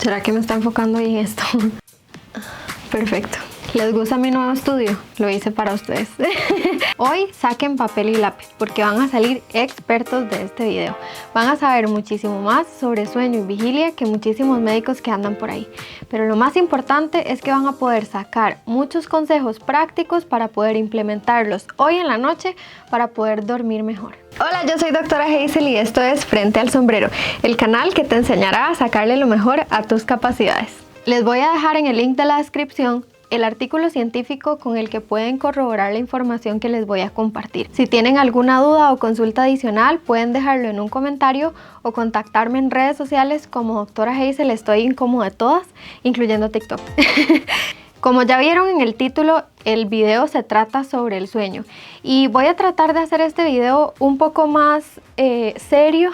¿Será que me está enfocando bien esto? Perfecto. ¿Les gusta mi nuevo estudio? Lo hice para ustedes. Hoy saquen papel y lápiz porque van a salir expertos de este video. Van a saber muchísimo más sobre sueño y vigilia que muchísimos médicos que andan por ahí. Pero lo más importante es que van a poder sacar muchos consejos prácticos para poder implementarlos hoy en la noche para poder dormir mejor. Hola, yo soy doctora Hazel y esto es Frente al Sombrero, el canal que te enseñará a sacarle lo mejor a tus capacidades. Les voy a dejar en el link de la descripción el artículo científico con el que pueden corroborar la información que les voy a compartir. Si tienen alguna duda o consulta adicional, pueden dejarlo en un comentario o contactarme en redes sociales como doctora Hazel. Estoy en como de todas, incluyendo TikTok. Como ya vieron en el título, el video se trata sobre el sueño y voy a tratar de hacer este video un poco más serio.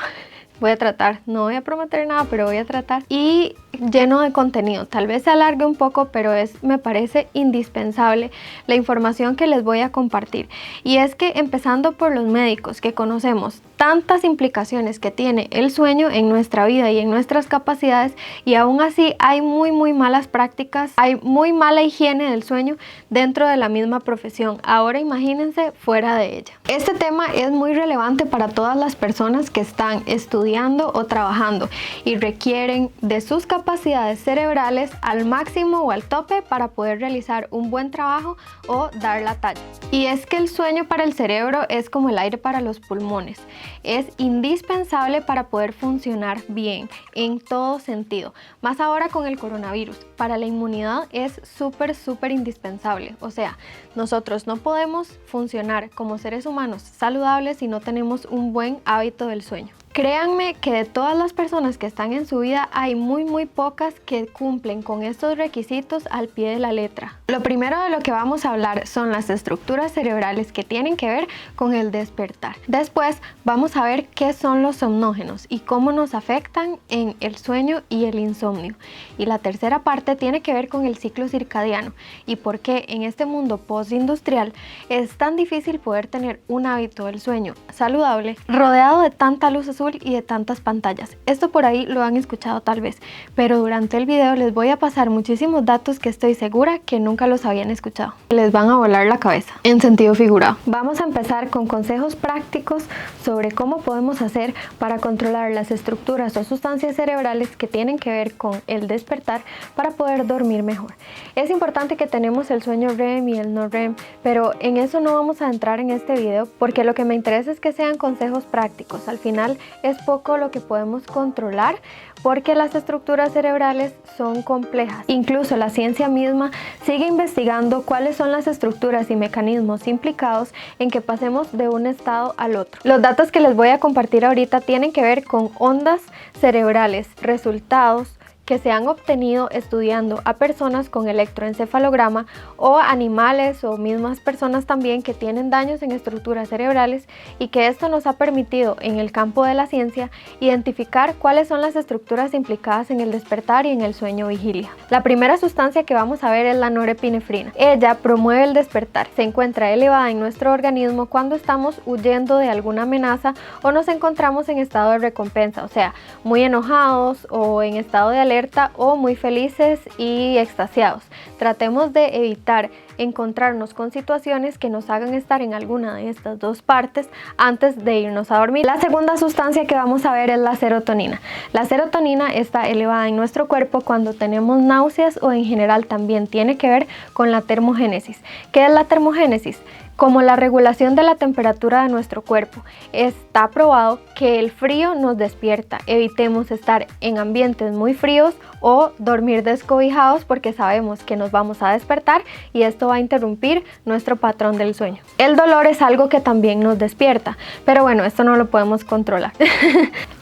Voy a tratar, no voy a prometer nada, pero voy a tratar, y lleno de contenido. Tal vez se alargue un poco, pero me parece indispensable la información que les voy a compartir. Y es que empezando por los médicos, que conocemos tantas implicaciones que tiene el sueño en nuestra vida y en nuestras capacidades, y aún así hay muy malas prácticas, hay muy mala higiene del sueño dentro de la misma profesión. Ahora imagínense fuera de ella. Este tema es muy relevante para todas las personas que están estudiando o trabajando y requieren de sus capacidades cerebrales al máximo o al tope para poder realizar un buen trabajo o dar la talla. Y es que el sueño para el cerebro es como el aire para los pulmones. Es indispensable para poder funcionar bien en todo sentido. Más ahora con el coronavirus. Para la inmunidad es súper indispensable. O sea, nosotros no podemos funcionar como seres humanos saludables si no tenemos un buen hábito del sueño. Créanme que de todas las personas que están en su vida hay muy pocas que cumplen con estos requisitos al pie de la letra. Lo primero de lo que vamos a hablar son las estructuras cerebrales que tienen que ver con el despertar. Después vamos a ver qué son los somnógenos y cómo nos afectan en el sueño y el insomnio. Y la tercera parte tiene que ver con el ciclo circadiano y por qué en este mundo postindustrial es tan difícil poder tener un hábito del sueño saludable rodeado de tanta luz azul y de tantas pantallas. Esto por ahí lo han escuchado tal vez, pero durante el video les voy a pasar muchísimos datos que estoy segura que nunca los habían escuchado. Les van a volar la cabeza, en sentido figurado. Vamos a empezar con consejos prácticos sobre cómo podemos hacer para controlar las estructuras o sustancias cerebrales que tienen que ver con el despertar para poder dormir mejor. Es importante que tenemos el sueño REM y el no REM, pero en eso no vamos a entrar en este video porque lo que me interesa es que sean consejos prácticos. Al final es poco lo que podemos controlar porque las estructuras cerebrales son complejas. Incluso la ciencia misma sigue investigando cuáles son las estructuras y mecanismos implicados en que pasemos de un estado al otro. Los datos que les voy a compartir ahorita tienen que ver con ondas cerebrales, resultados que se han obtenido estudiando a personas con electroencefalograma o animales o mismas personas también que tienen daños en estructuras cerebrales, y que esto nos ha permitido en el campo de la ciencia identificar cuáles son las estructuras implicadas en el despertar y en el sueño vigilia. La primera sustancia que vamos a ver es la norepinefrina. Ella promueve el despertar. Se encuentra elevada en nuestro organismo cuando estamos huyendo de alguna amenaza o nos encontramos en estado de recompensa, o sea, muy enojados o en estado de alerta o muy felices y extasiados. Tratemos de evitar encontrarnos con situaciones que nos hagan estar en alguna de estas dos partes antes de irnos a dormir. La segunda sustancia que vamos a ver es la serotonina. La serotonina está elevada en nuestro cuerpo cuando tenemos náuseas o en general también tiene que ver con la termogénesis. ¿Qué es la termogénesis? Como la regulación de la temperatura de nuestro cuerpo. Está probado que el frío nos despierta. Evitemos estar en ambientes muy fríos o dormir descobijados porque sabemos que nos vamos a despertar y esto va a interrumpir nuestro patrón del sueño. El dolor es algo que también nos despierta, pero bueno, esto no lo podemos controlar.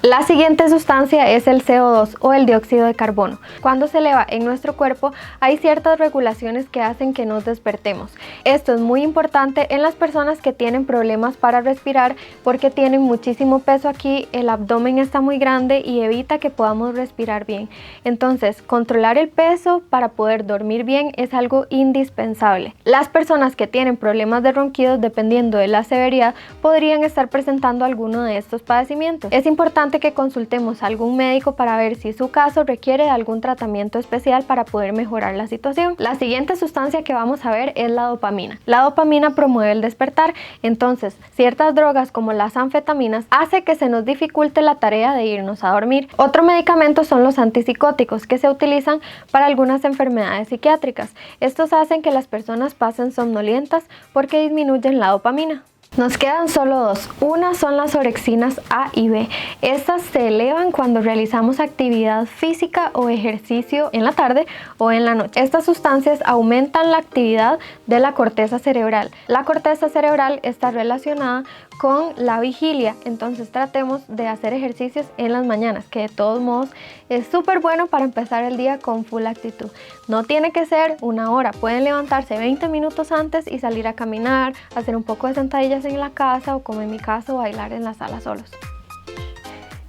La siguiente sustancia es el CO2 o el dióxido de carbono. Cuando se eleva en nuestro cuerpo hay ciertas regulaciones que hacen que nos despertemos. Esto es muy importante en las personas que tienen problemas para respirar porque tienen muchísimo peso aquí, el abdomen está muy grande y evita que podamos respirar bien. Entonces, controlar el peso para poder dormir bien es algo indispensable. Las personas que tienen problemas de ronquidos, dependiendo de la severidad, podrían estar presentando alguno de estos padecimientos. Es importante importante que consultemos a algún médico para ver si su caso requiere de algún tratamiento especial para poder mejorar la situación. La siguiente sustancia que vamos a ver es la dopamina. La dopamina promueve el despertar, entonces ciertas drogas como las anfetaminas hace que se nos dificulte la tarea de irnos a dormir. Otro medicamento son los antipsicóticos que se utilizan para algunas enfermedades psiquiátricas. Estos hacen que las personas pasen somnolientas porque disminuyen la dopamina. Nos quedan solo dos. Una son las orexinas A y B. Estas se elevan cuando realizamos actividad física o ejercicio en la tarde o en la noche. Estas sustancias aumentan la actividad de la corteza cerebral. La corteza cerebral está relacionada con la vigilia, entonces tratemos de hacer ejercicios en las mañanas, que de todos modos es súper bueno para empezar el día con full actitud. No tiene que ser una hora, pueden levantarse 20 minutos antes y salir a caminar, hacer un poco de sentadillas en la casa o, como en mi caso, bailar en la sala solos.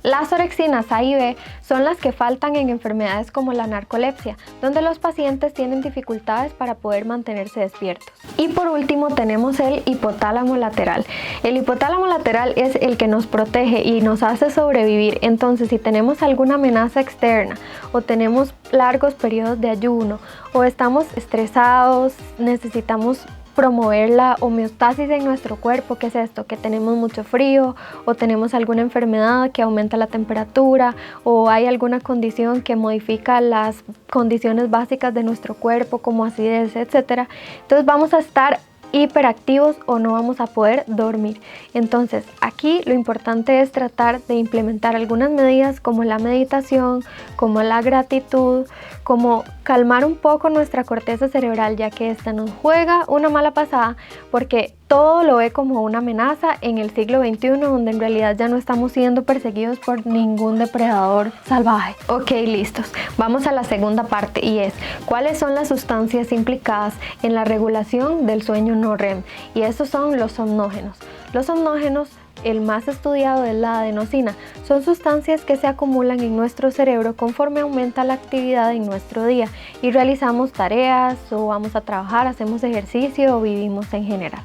Las orexinas A y B son las que faltan en enfermedades como la narcolepsia, donde los pacientes tienen dificultades para poder mantenerse despiertos. Y por último tenemos el hipotálamo lateral. El hipotálamo lateral es el que nos protege y nos hace sobrevivir. Entonces, si tenemos alguna amenaza externa o tenemos largos periodos de ayuno o estamos estresados, necesitamos promover la homeostasis en nuestro cuerpo. ¿Qué es esto? Que tenemos mucho frío o tenemos alguna enfermedad que aumenta la temperatura o hay alguna condición que modifica las condiciones básicas de nuestro cuerpo como acidez, etc. Entonces vamos a estar hiperactivos o no vamos a poder dormir. Entonces aquí lo importante es tratar de implementar algunas medidas como la meditación, como la gratitud, como calmar un poco nuestra corteza cerebral, ya que esta nos juega una mala pasada porque todo lo ve como una amenaza en el siglo XXI, donde en realidad ya no estamos siendo perseguidos por ningún depredador salvaje. Ok, listos. Vamos a la segunda parte y es ¿cuáles son las sustancias implicadas en la regulación del sueño no REM? Y estos son los somnógenos. Los somnógenos, el más estudiado es la adenosina. Son sustancias que se acumulan en nuestro cerebro conforme aumenta la actividad en nuestro día y realizamos tareas o vamos a trabajar, hacemos ejercicio o vivimos en general.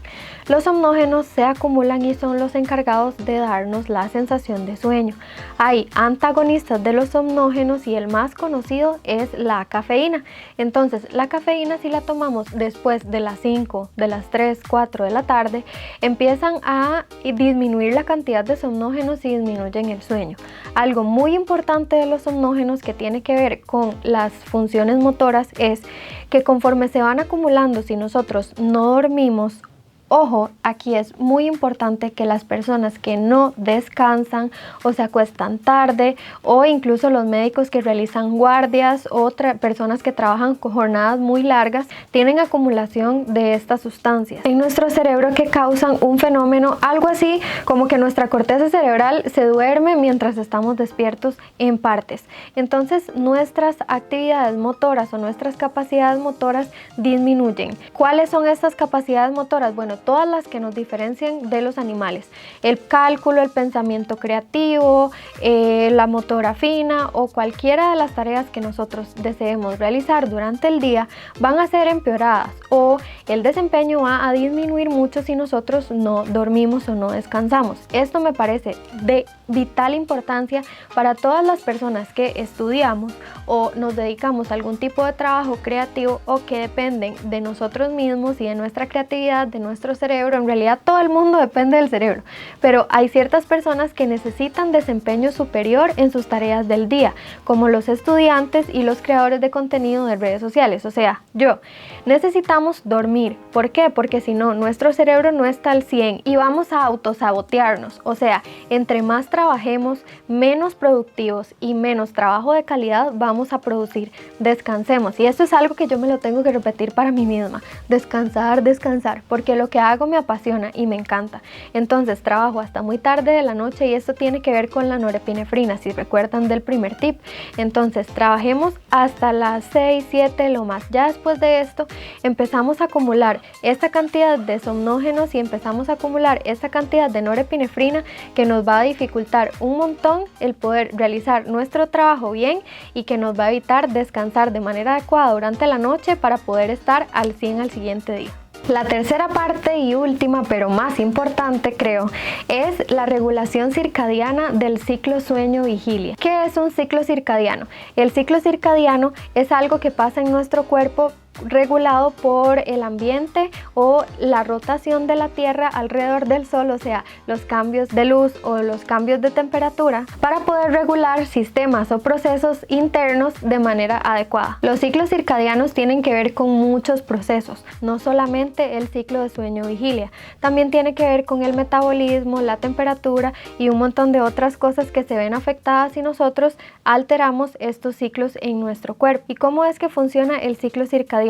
Los somnógenos se acumulan y son los encargados de darnos la sensación de sueño. Hay antagonistas de los somnógenos y el más conocido es la cafeína. Entonces, la cafeína, si la tomamos después de las 5, de las 3, 4 de la tarde, empiezan a disminuir la cantidad de somnógenos y disminuyen el sueño. Algo muy importante de los somnógenos que tiene que ver con las funciones motoras es que conforme se van acumulando, si nosotros no dormimos, ojo, aquí es muy importante que las personas que no descansan o se acuestan tarde o incluso los médicos que realizan guardias o personas que trabajan con jornadas muy largas tienen acumulación de estas sustancias en nuestro cerebro que causan un fenómeno algo así como que nuestra corteza cerebral se duerme mientras estamos despiertos en partes. Entonces nuestras actividades motoras o nuestras capacidades motoras disminuyen. ¿Cuáles son estas capacidades motoras? Bueno, todas las que nos diferencian de los animales: el cálculo, el pensamiento creativo, la motora fina o cualquiera de las tareas que nosotros deseemos realizar durante el día van a ser empeoradas o el desempeño va a disminuir mucho si nosotros no dormimos o no descansamos. Esto me parece de vital importancia para todas las personas que estudiamos o nos dedicamos a algún tipo de trabajo creativo o que dependen de nosotros mismos y de nuestra creatividad, de nuestro cerebro. En realidad todo el mundo depende del cerebro, pero hay ciertas personas que necesitan desempeño superior en sus tareas del día, como los estudiantes y los creadores de contenido de redes sociales, o sea, yo. Necesitamos dormir. ¿Por qué? Porque si no, nuestro cerebro no está al 100 y vamos a autosabotearnos, o sea, entre más trabajemos, menos productivos y menos trabajo de calidad vamos a producir. Descansemos, y esto es algo que yo me lo tengo que repetir para mí misma: descansar, descansar, porque lo que hago me apasiona y me encanta. Entonces trabajo hasta muy tarde de la noche y esto tiene que ver con la norepinefrina, si recuerdan del primer tip. Entonces trabajemos hasta las 6, 7 lo más. Ya después de esto empezamos a acumular esta cantidad de somnógenos y empezamos a acumular esta cantidad de norepinefrina que nos va a dificultar un montón el poder realizar nuestro trabajo bien y que nos va a evitar descansar de manera adecuada durante la noche para poder estar al 100 al siguiente día. La tercera parte y última, pero más importante creo, es la regulación circadiana del ciclo sueño-vigilia. ¿Qué es un ciclo circadiano? El ciclo circadiano es algo que pasa en nuestro cuerpo regulado por el ambiente o la rotación de la Tierra alrededor del Sol, o sea, los cambios de luz o los cambios de temperatura, para poder regular sistemas o procesos internos de manera adecuada. Los ciclos circadianos tienen que ver con muchos procesos, no solamente el ciclo de sueño-vigilia, también tiene que ver con el metabolismo, la temperatura y un montón de otras cosas que se ven afectadas si nosotros alteramos estos ciclos en nuestro cuerpo. ¿Y cómo es que funciona el ciclo circadiano?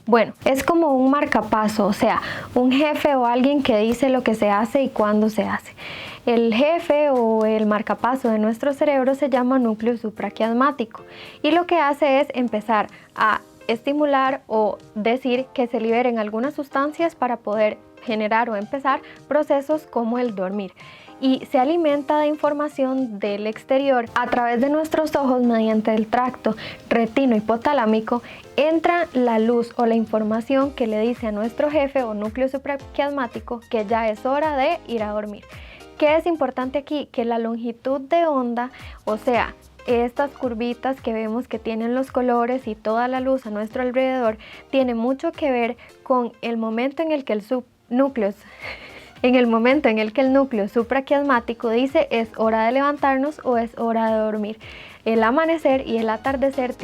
Bueno, es como un marcapaso, o sea, un jefe o alguien que dice lo que se hace y cuándo se hace. El jefe o el marcapaso de nuestro cerebro se llama núcleo supraquiasmático y lo que hace es empezar a estimular o decir que se liberen algunas sustancias para poder generar o empezar procesos como el dormir. Y se alimenta de información del exterior a través de nuestros ojos mediante el tracto retino-hipotalámico. Entra la luz o la información que le dice a nuestro jefe o núcleo supraquiasmático que ya es hora de ir a dormir. ¿Qué es importante aquí? Que la longitud de onda, o sea, estas curvitas que vemos que tienen los colores y toda la luz a nuestro alrededor, tiene mucho que ver con el momento en el que el núcleo supraquiasmático dice es hora de levantarnos o es hora de dormir. El amanecer y el atardecer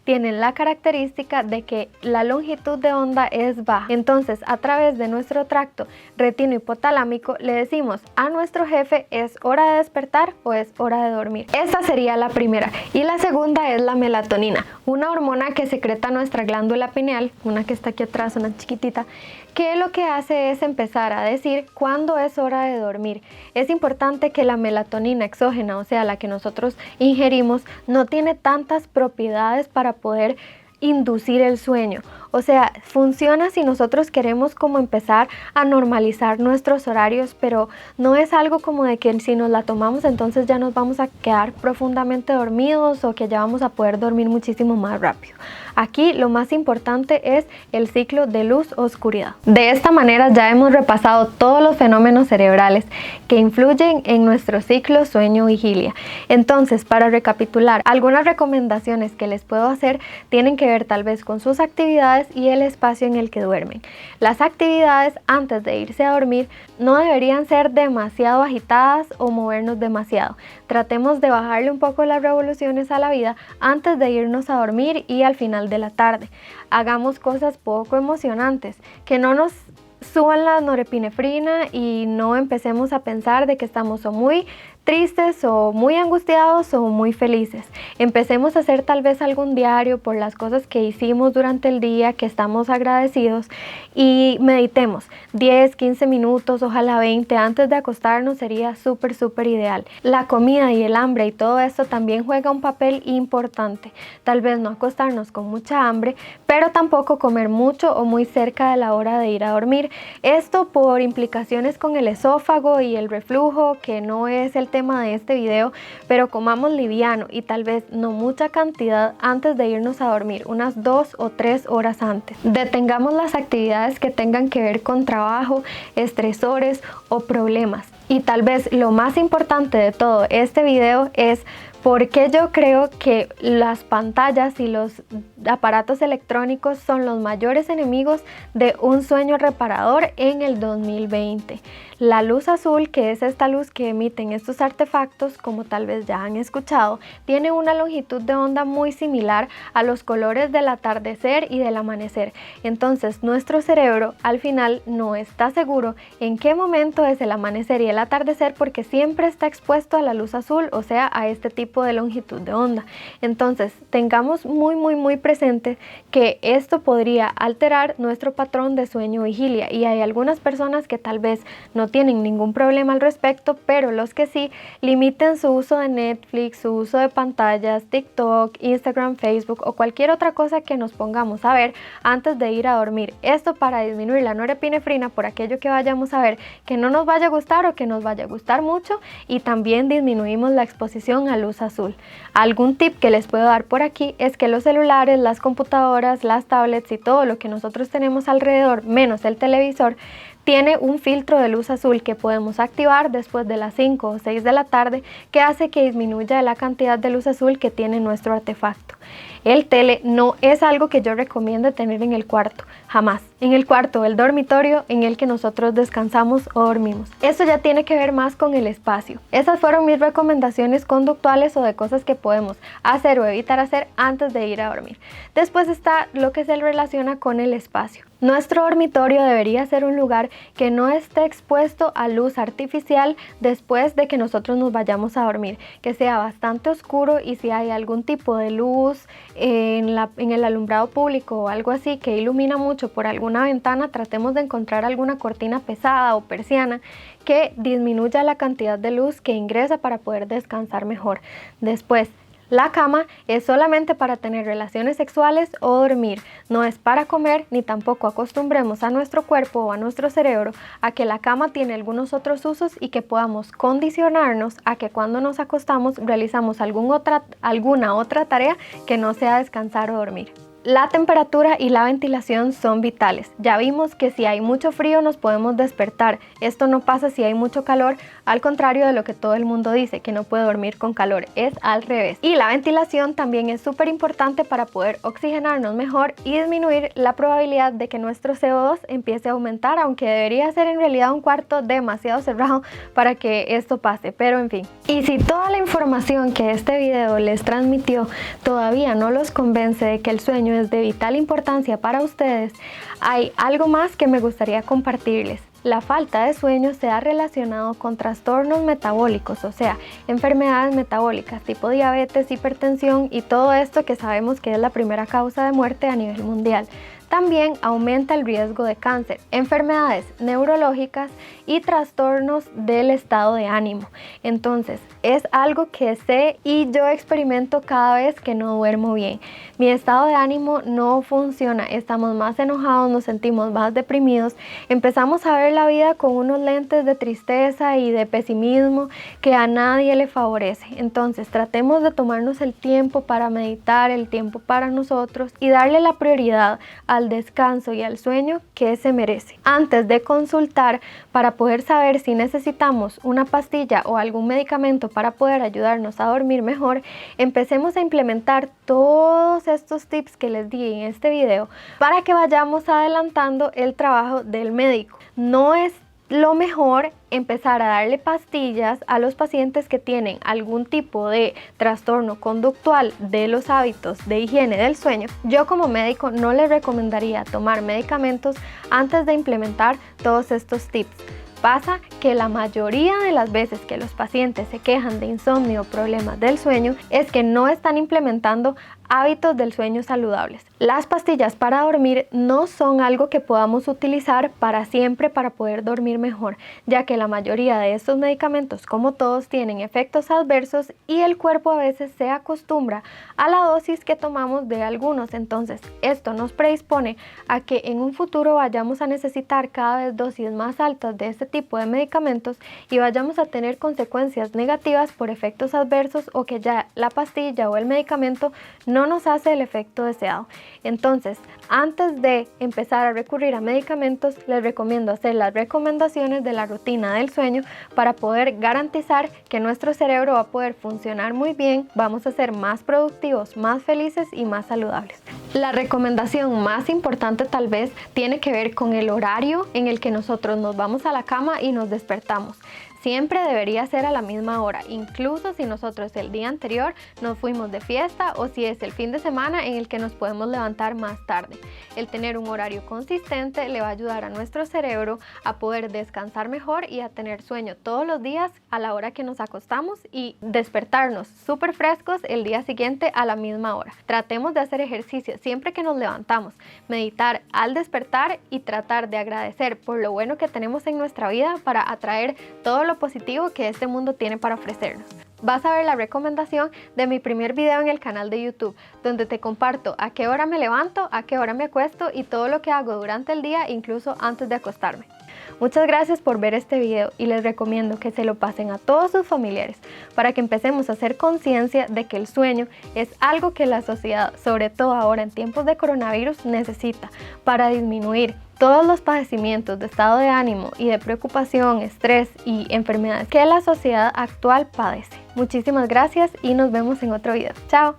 tienen la característica de que la longitud de onda es baja. Entonces, a través de nuestro tracto retino-hipotalámico le decimos a nuestro jefe es hora de despertar o es hora de dormir. Esta sería la primera. Y la segunda es la melatonina, una hormona que secreta nuestra glándula pineal, una que está aquí atrás, una chiquitita, que lo que hace es empezar a decir cuándo es hora de dormir. Es importante que la melatonina exógena, o sea, la que nosotros ingerimos, no tiene tantas propiedades para poder inducir el sueño. O sea, funciona si nosotros queremos como empezar a normalizar nuestros horarios, pero no es algo como de que si nos la tomamos entonces ya nos vamos a quedar profundamente dormidos o que ya vamos a poder dormir muchísimo más rápido. Aquí lo más importante es el ciclo de luz-oscuridad. De esta manera ya hemos repasado todos los fenómenos cerebrales que influyen en nuestro ciclo sueño-vigilia. Entonces, para recapitular, algunas recomendaciones que les puedo hacer tienen que ver tal vez con sus actividades y el espacio en el que duermen. Las actividades antes de irse a dormir no deberían ser demasiado agitadas o movernos demasiado. Tratemos de bajarle un poco las revoluciones a la vida antes de irnos a dormir y al final de la tarde. Hagamos cosas poco emocionantes, que no nos suban la norepinefrina y no empecemos a pensar de que estamos o muy tristes o muy angustiados o muy felices. Empecemos a hacer tal vez algún diario por las cosas que hicimos durante el día, que estamos agradecidos, y meditemos 10, 15 minutos, ojalá 20 antes de acostarnos sería súper ideal. La comida y el hambre y todo esto también juega un papel importante. Tal vez no acostarnos con mucha hambre, pero tampoco comer mucho o muy cerca de la hora de ir a dormir. Esto por implicaciones con el esófago y el reflujo, que no es el tema de este video, pero comamos liviano y tal vez no mucha cantidad antes de irnos a dormir, unas 2 o 3 horas antes. Detengamos las actividades que tengan que ver con trabajo, estresores o problemas. Y tal vez lo más importante de todo este video es por qué yo creo que las pantallas y los aparatos electrónicos son los mayores enemigos de un sueño reparador en el 2020. La luz azul, que es esta luz que emiten estos artefactos, como tal vez ya han escuchado, tiene una longitud de onda muy similar a los colores del atardecer y del amanecer. Entonces nuestro cerebro al final no está seguro en qué momento es el amanecer y el atardecer porque siempre está expuesto a la luz azul, o sea, a este tipo de longitud de onda. Entonces tengamos muy presente que esto podría alterar nuestro patrón de sueño-vigilia, y hay algunas personas que tal vez no tienen ningún problema al respecto, pero los que sí, limiten su uso de Netflix, su uso de pantallas, TikTok, Instagram, Facebook o cualquier otra cosa que nos pongamos a ver antes de ir a dormir. Esto para disminuir la norepinefrina por aquello que vayamos a ver que no nos vaya a gustar o que nos vaya a gustar mucho, y también disminuimos la exposición a luz azul. Algún tip que les puedo dar por aquí es que los celulares, las computadoras, las tablets y todo lo que nosotros tenemos alrededor, menos el televisor, tiene un filtro de luz azul que podemos activar después de las 5 o 6 de la tarde, que hace que disminuya la cantidad de luz azul que tiene nuestro artefacto. El tele no es algo que yo recomiendo tener en el cuarto, jamás. En el cuarto o el dormitorio en el que nosotros descansamos o dormimos. Esto ya tiene que ver más con el espacio. Esas fueron mis recomendaciones conductuales o de cosas que podemos hacer o evitar hacer antes de ir a dormir. Después está lo que se relaciona con el espacio. Nuestro dormitorio debería ser un lugar que no esté expuesto a luz artificial después de que nosotros nos vayamos a dormir, que sea bastante oscuro, y si hay algún tipo de luz en el alumbrado público o algo así que ilumina mucho por alguna ventana, tratemos de encontrar alguna cortina pesada o persiana que disminuya la cantidad de luz que ingresa para poder descansar mejor. Después, la cama es solamente para tener relaciones sexuales o dormir, no es para comer, ni tampoco acostumbremos a nuestro cuerpo o a nuestro cerebro a que la cama tiene algunos otros usos y que podamos condicionarnos a que cuando nos acostamos realizamos alguna otra tarea que no sea descansar o dormir. La temperatura y la ventilación son vitales. Ya vimos que si hay mucho frío nos podemos despertar. Esto no pasa si hay mucho calor, al contrario de lo que todo el mundo dice, que no puede dormir con calor. Es al revés. Y la ventilación también es súper importante para poder oxigenarnos mejor y disminuir la probabilidad de que nuestro CO2 empiece a aumentar, aunque debería ser en realidad un cuarto demasiado cerrado para que esto pase, pero en fin. Y si toda la información que este video les transmitió todavía no los convence de que el sueño es de vital importancia para ustedes, hay algo más que me gustaría compartirles. La falta de sueño se ha relacionado con trastornos metabólicos, o sea, enfermedades metabólicas tipo diabetes, hipertensión y todo esto que sabemos que es la primera causa de muerte a nivel mundial. También aumenta el riesgo de cáncer, enfermedades neurológicas y trastornos del estado de ánimo. Entonces, es algo que sé y yo experimento cada vez que no duermo bien. Mi estado de ánimo no funciona, estamos más enojados, nos sentimos más deprimidos, empezamos a ver la vida con unos lentes de tristeza y de pesimismo que a nadie le favorece. Entonces, tratemos de tomarnos el tiempo para meditar, el tiempo para nosotros y darle la prioridad al descanso y al sueño que se merece. Antes de consultar para poder saber si necesitamos una pastilla o algún medicamento para poder ayudarnos a dormir mejor, empecemos a implementar todos estos tips que les di en este video para que vayamos adelantando el trabajo del médico. No es lo mejor empezar a darle pastillas a los pacientes que tienen algún tipo de trastorno conductual de los hábitos de higiene del sueño. Yo como médico no les recomendaría tomar medicamentos antes de implementar todos estos tips. Pasa que la mayoría de las veces que los pacientes se quejan de insomnio o problemas del sueño es que no están implementando hábitos del sueño saludables. Las pastillas para dormir no son algo que podamos utilizar para siempre para poder dormir mejor, ya que la mayoría de estos medicamentos, como todos, tienen efectos adversos y el cuerpo a veces se acostumbra a la dosis que tomamos de algunos. Entonces, esto nos predispone a que en un futuro vayamos a necesitar cada vez dosis más altas de este tipo de medicamentos y vayamos a tener consecuencias negativas por efectos adversos, o que ya la pastilla o el medicamento no nos hace el efecto deseado. Entonces, antes de empezar a recurrir a medicamentos, les recomiendo hacer las recomendaciones de la rutina del sueño para poder garantizar que nuestro cerebro va a poder funcionar muy bien, vamos a ser más productivos, más felices y más saludables. La recomendación más importante tal vez tiene que ver con el horario en el que nosotros nos vamos a la cama y nos despertamos. Siempre debería ser a la misma hora, incluso si nosotros el día anterior nos fuimos de fiesta o si es el fin de semana en el que nos podemos levantar más tarde. El tener un horario consistente le va a ayudar a nuestro cerebro a poder descansar mejor y a tener sueño todos los días a la hora que nos acostamos y despertarnos súper frescos el día siguiente a la misma hora. Tratemos de hacer ejercicio siempre que nos levantamos, meditar al despertar y tratar de agradecer por lo bueno que tenemos en nuestra vida para atraer todo lo positivo que este mundo tiene para ofrecernos. Vas a ver la recomendación de mi primer video en el canal de YouTube, donde te comparto a qué hora me levanto, a qué hora me acuesto y todo lo que hago durante el día, incluso antes de acostarme. Muchas gracias por ver este video y les recomiendo que se lo pasen a todos sus familiares para que empecemos a hacer conciencia de que el sueño es algo que la sociedad, sobre todo ahora en tiempos de coronavirus, necesita para disminuir todos los padecimientos de estado de ánimo y de preocupación, estrés y enfermedades que la sociedad actual padece. Muchísimas gracias y nos vemos en otro video. ¡Chao!